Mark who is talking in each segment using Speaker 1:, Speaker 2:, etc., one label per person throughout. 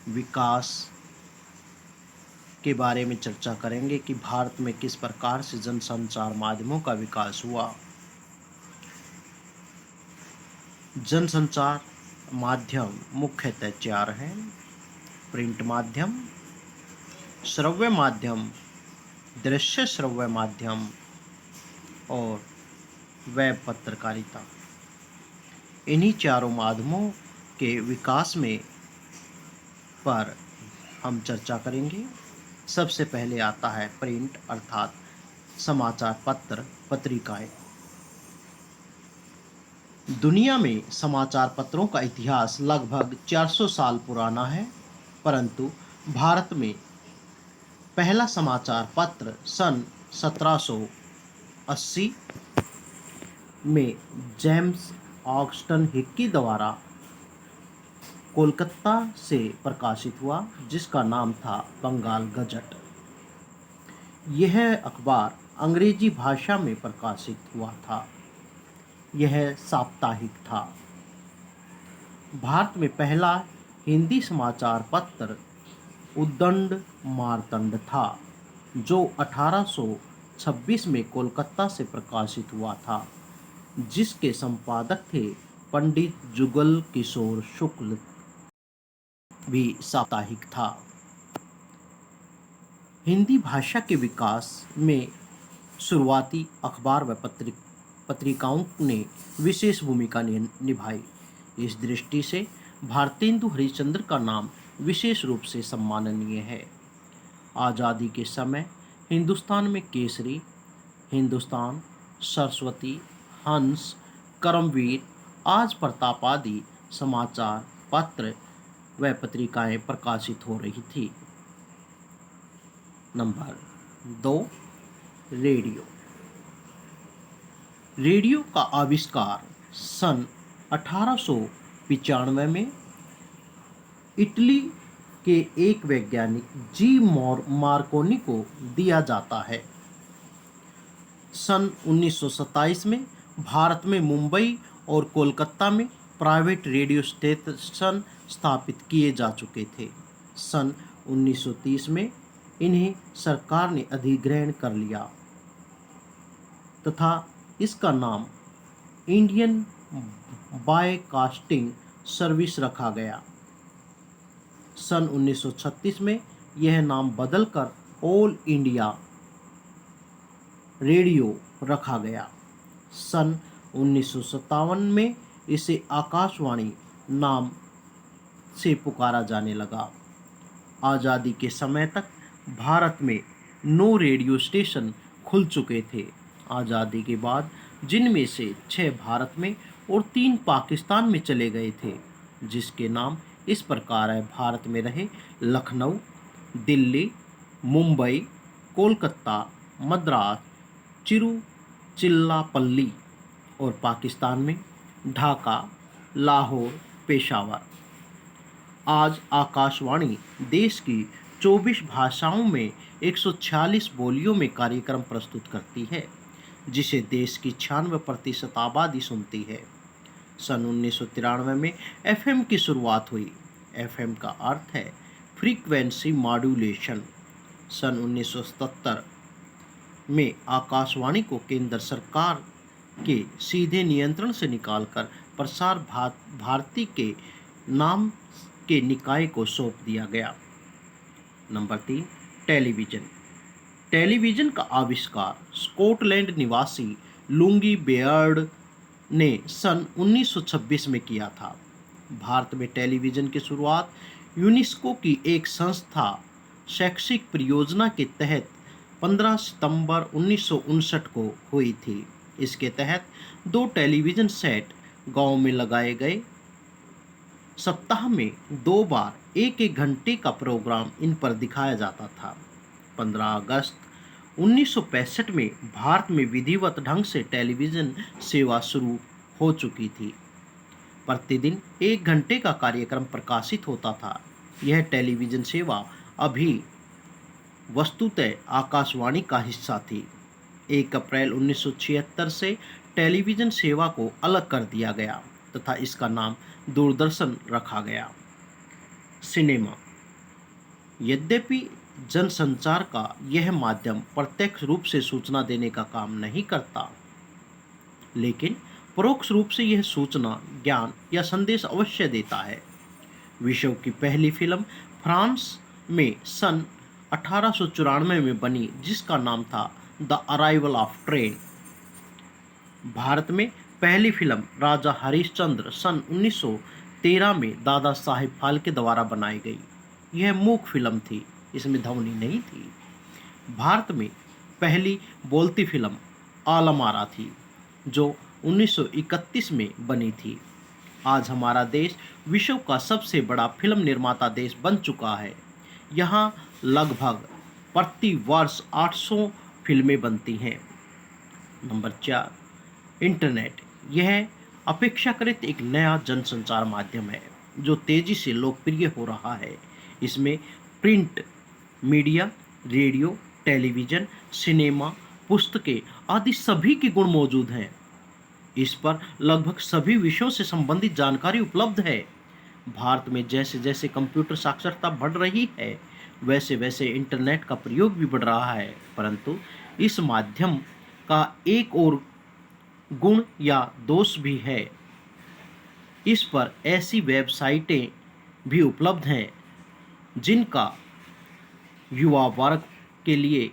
Speaker 1: विकास के बारे में चर्चा करेंगे कि भारत में किस प्रकार से जनसंचार माध्यमों का विकास हुआ। जनसंचार माध्यम मुख्यतः चार हैं: प्रिंट माध्यम, श्रव्य माध्यम, दृश्य श्रव्य माध्यम और वेब पत्रकारिता। इन्हीं चारों माध्यमों के विकास में पर हम चर्चा करेंगे। सबसे पहले आता है प्रिंट अर्थात समाचार पत्र पत्रिकाएं। दुनिया में समाचार पत्रों का इतिहास लगभग 400 साल पुराना है, परंतु भारत में पहला समाचार पत्र सन 1780 में जेम्स ऑगस्टन हिक्की द्वारा कोलकाता से प्रकाशित हुआ, जिसका नाम था बंगाल गजट। यह अखबार अंग्रेजी भाषा में प्रकाशित हुआ था। यह साप्ताहिक था। भारत में पहला हिंदी समाचार पत्र उद्दंड मार्तंड था, जो 1826 में कोलकाता से प्रकाशित हुआ था, जिसके संपादक थे पंडित जुगल किशोर शुक्ल। भी साप्ताहिक था। हिंदी भाषा के विकास में शुरुआती अखबार व पत्रिकाओं ने विशेष भूमिका निभाई। इस दृष्टि से भारतेंदु हरिश्चंद्र का नाम विशेष रूप से सम्माननीय है। आज़ादी के समय हिंदुस्तान में केसरी, हिंदुस्तान, सरस्वती, हंस, करमवीर, आज प्रताप आदि समाचार पत्र व पत्रिकाएं प्रकाशित हो रही थी। Number 2, radio. रेडियो का आविष्कार सन 1895 में इटली के एक वैज्ञानिक जी मार्कोनी को दिया जाता है। सन 1927 में भारत में मुंबई और कोलकाता में प्राइवेट रेडियो स्टेशन स्थापित किए जा चुके थे। सन 1930 में इन्हें सरकार ने अधिग्रहण कर लिया तथा इसका नाम इंडियन ब्रॉडकास्टिंग सर्विस रखा गया। सन 1936 में यह नाम बदलकर ऑल इंडिया रेडियो रखा गया। सन 1957 में इसे आकाशवाणी नाम से पुकारा जाने लगा। आज़ादी के समय तक भारत में 9 रेडियो स्टेशन खुल चुके थे। आज़ादी के बाद जिनमें से 6 भारत में और 3 पाकिस्तान में चले गए थे, जिसके नाम इस प्रकार है: भारत में रहे लखनऊ, दिल्ली, मुंबई, कोलकाता, मद्रास, तिरुचिरापल्ली और पाकिस्तान में ढाका, लाहौर, पेशावर। आज आकाशवाणी देश की 24 भाषाओं में 146 बोलियों में कार्यक्रम प्रस्तुत करती है, जिसे देश की 96% आबादी सुनती है। सन 1993 में एफएम की शुरुआत हुई। एफएम का अर्थ है फ्रीक्वेंसी मॉड्यूलेशन। सन 1977 में आकाशवाणी को केंद्र सरकार के सीधे नियंत्रण से निकालकर प्रसार भारती के नाम के निकाय को सौंप दिया गया। Number 3, television. टेलीविज़न का आविष्कार स्कॉटलैंड निवासी लुंगी बेयर्ड ने सन 1926 में किया था। भारत में टेलीविज़न की शुरुआत यूनेस्को की एक संस्था शैक्षिक परियोजना के तहत 15 सितंबर 1959 को हुई थी। इसके तहत 2 टेलीविज़न सेट गांव में लगाए गए। सप्ताह में 2 बार 1-1 घंटे का प्रोग्राम इन पर दिखाया जाता था। 15 अगस्त 1965 में भारत में विधिवत ढंग से टेलीविज़न सेवा शुरू हो चुकी थी। प्रतिदिन 1 घंटे का कार्यक्रम प्रकाशित होता था। यह टेलीविज़न सेवा अभी वस्तुतः आकाशवाणी का हिस्सा थी। 1 अप्रैल 1976 से टेलीविज़न सेवा को अलग कर दिया गया तथा इसका नाम दूरदर्शन रखा गया। सिनेमा। यद्यपि जनसंचार का यह माध्यम प्रत्यक्ष रूप से सूचना देने का काम नहीं करता, लेकिन परोक्ष रूप से यह सूचना, ज्ञान या संदेश अवश्य देता है। विश्व की पहली फिल्म फ्रांस में सन 1894 में बनी, जिसका नाम था the arrival of train. Bharat में पहली फिल्म राजा हरिश्चंद्र सन 1913 में दादा साहेब फाल्के द्वारा बनाई गई। यह मूक फिल्म थी, इसमें ध्वनि नहीं थी। भारत में पहली बोलती फिल्म आलम आरा थी, जो 1931 में बनी थी। आज हमारा देश विश्व का सबसे बड़ा फिल्म निर्माता देश बन चुका है। यहाँ लगभग प्रति वर्ष 800 फिल्में बनती हैं। Number 4, internet. यह अपेक्षाकृत एक नया जनसंचार माध्यम है जो तेजी से लोकप्रिय हो रहा है। इसमें print media, radio, television, cinema, पुस्तकें आदि सभी के गुण मौजूद हैं। इस पर लगभग सभी विषयों से संबंधित जानकारी उपलब्ध है। भारत में जैसे जैसे कंप्यूटर साक्षरता बढ़ रही है, वैसे वैसे इंटरनेट का प्रयोग भी बढ़ रहा है, परंतु इस माध्यम का एक और गुण या दोष भी है। इस पर ऐसी वेबसाइटें भी उपलब्ध हैं जिनका युवा वर्ग के लिए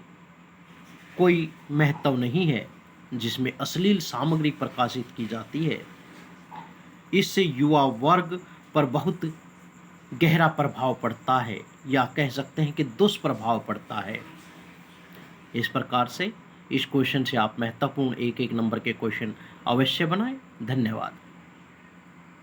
Speaker 1: कोई महत्व नहीं है, जिसमें अश्लील सामग्री प्रकाशित की जाती है। इससे युवा वर्ग पर बहुत गहरा प्रभाव पड़ता है, या कह सकते हैं कि दुष्प्रभाव पड़ता है। इस प्रकार से इस क्वेश्चन से आप महत्वपूर्ण एक एक नंबर के क्वेश्चन अवश्य बनाएं। धन्यवाद।